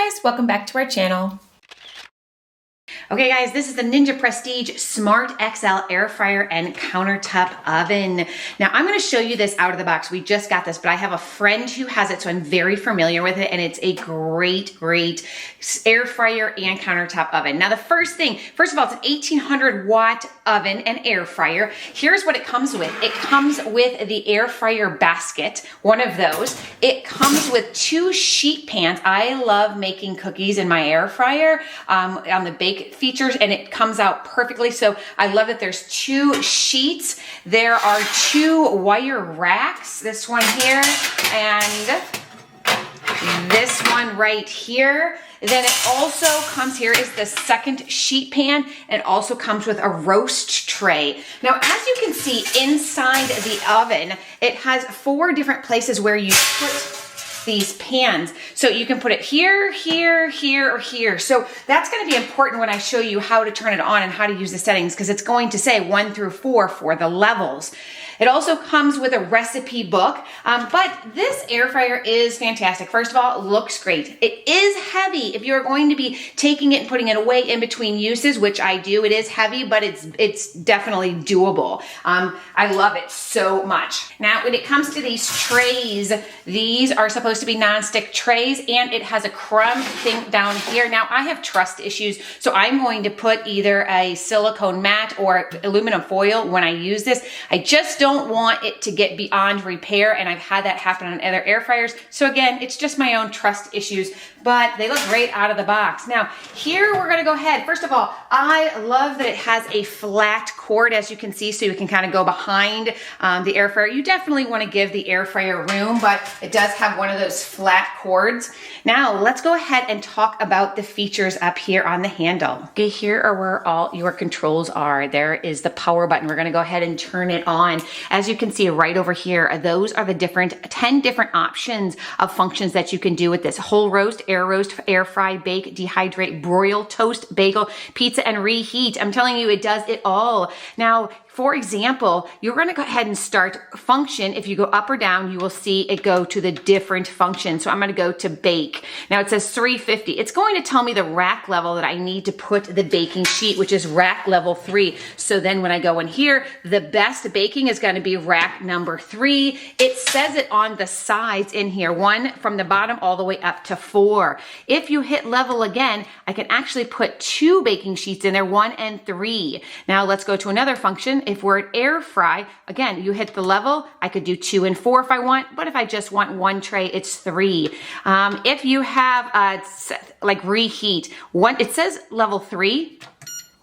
guys, welcome back to our channel. Okay guys, this is the Ninja Prestige Smart XL Air Fryer and Countertop Oven. Now I'm going to show you this out of the box. We just got this, but I have a friend who has it, so I'm very familiar with it, and it's a great air fryer and countertop oven. Now the first of all, it's an 1800 watt oven and air fryer. Here's what it comes with. It comes with the air fryer basket, one of those. It comes with 2 sheet pans. I love making cookies in my air fryer on the bake features, and it comes out perfectly. So I love that there's 2 sheets. There are 2 wire racks, this one here and this one right here. Then it also comes, here is the second sheet pan, and it also comes with a roast tray. Now, as you can see inside the oven, it has 4 different places where you put these pans. So you can put it here, here, here, or here. So that's going to be important when I show you how to turn it on and how to use the settings, because it's going to say 1 through 4 for the levels. It also comes with a recipe book, but this air fryer is fantastic. First of all, it looks great. It is heavy. If you're going to be taking it and putting it away in between uses, which I do, it is heavy, but it's definitely doable. I love it so much. Now, when it comes to these trays, these are supposed to be nonstick trays, and it has a crumb thing down here. Now, I have trust issues, so I'm going to put either a silicone mat or aluminum foil when I use this. I just don't want it to get beyond repair, and I've had that happen on other air fryers. So again, it's just my own trust issues, but they look great out of the box. Now, here we're gonna go ahead. First of all, I love that it has a flat cord, as you can see, so you can kind of go behind the air fryer. You definitely wanna give the air fryer room, but it does have one of those flat cords. Now, let's go ahead and talk about the features up here on the handle. Okay, here are where all your controls are. There is the power button. We're gonna go ahead and turn it on. As you can see right over here, those are the 10 different options of functions that you can do with this. Whole roast, air fry, bake, dehydrate, broil, toast, bagel, pizza, and reheat. I'm telling you, it does it all. Now, for example, you're going to go ahead and start function. If you go up or down, you will see it go to the different functions. So I'm going to go to bake. Now it says 350. It's going to tell me the rack level that I need to put the baking sheet, which is rack level 3. So then when I go in here, the best baking is going to be rack number 3. It says it on the sides in here, 1 from the bottom all the way up to 4. If you hit level again, I can actually put 2 baking sheets in there, 1 and 3. Now let's go to another function. If we're at air fry, again, you hit the level, I could do 2 and 4 if I want, but if I just want 1 tray, it's 3. If you have like reheat, it says level 3.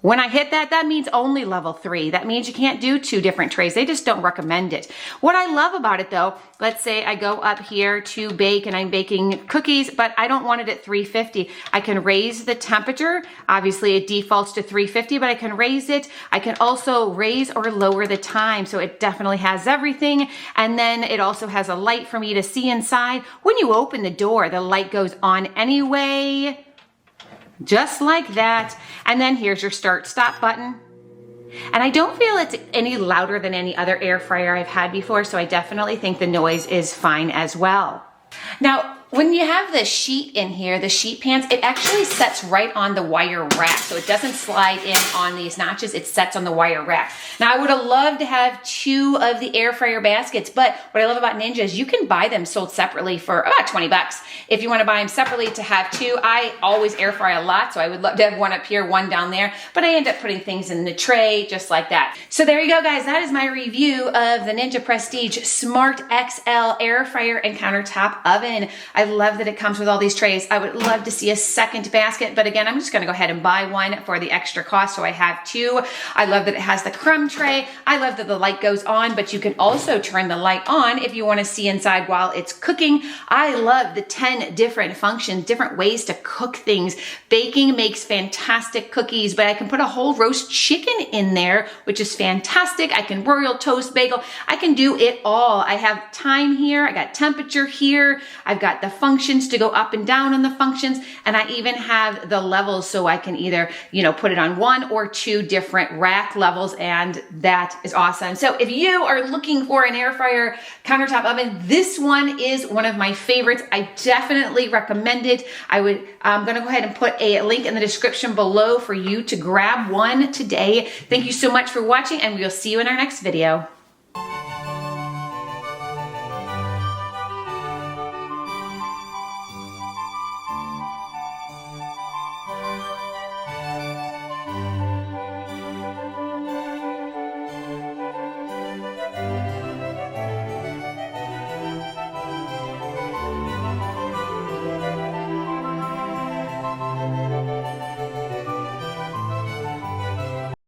When I hit that, that means only level 3. That means you can't do 2 different trays. They just don't recommend it. What I love about it though, let's say I go up here to bake and I'm baking cookies, but I don't want it at 350. I can raise the temperature. Obviously it defaults to 350, but I can raise it. I can also raise or lower the time. So it definitely has everything. And then it also has a light for me to see inside. When you open the door, the light goes on anyway. Just like that. And then here's your start stop button. And I don't feel it's any louder than any other air fryer I've had before, so I definitely think the noise is fine as well. Now, when you have the sheet in here, the sheet pans, it actually sets right on the wire rack. So it doesn't slide in on these notches, it sets on the wire rack. Now I would have loved to have 2 of the air fryer baskets, but what I love about Ninja is you can buy them sold separately for about 20 bucks. If you want to buy them separately to have 2, I always air fry a lot, so I would love to have 1 up here, 1 down there, but I end up putting things in the tray just like that. So there you go guys, that is my review of the Ninja Prestige Smart XL Air Fryer and Countertop Oven. I love that it comes with all these trays. I would love to see a second basket, but again, I'm just gonna go ahead and buy 1 for the extra cost, so I have 2. I love that it has the crumb tray. I love that the light goes on, but you can also turn the light on if you wanna see inside while it's cooking. I love the 10 different functions, different ways to cook things. Baking makes fantastic cookies, but I can put a whole roast chicken in there, which is fantastic. I can broil, toast, bagel. I can do it all. I have time here. I got temperature here. I've got the have functions to go up and down on the functions, and I even have the levels so I can either, put it on 1 or 2 different rack levels, and that is awesome. So if you are looking for an air fryer countertop oven, this one is one of my favorites. I definitely recommend it. I'm gonna go ahead and put a link in the description below for you to grab one today. Thank you so much for watching, and we'll see you in our next video.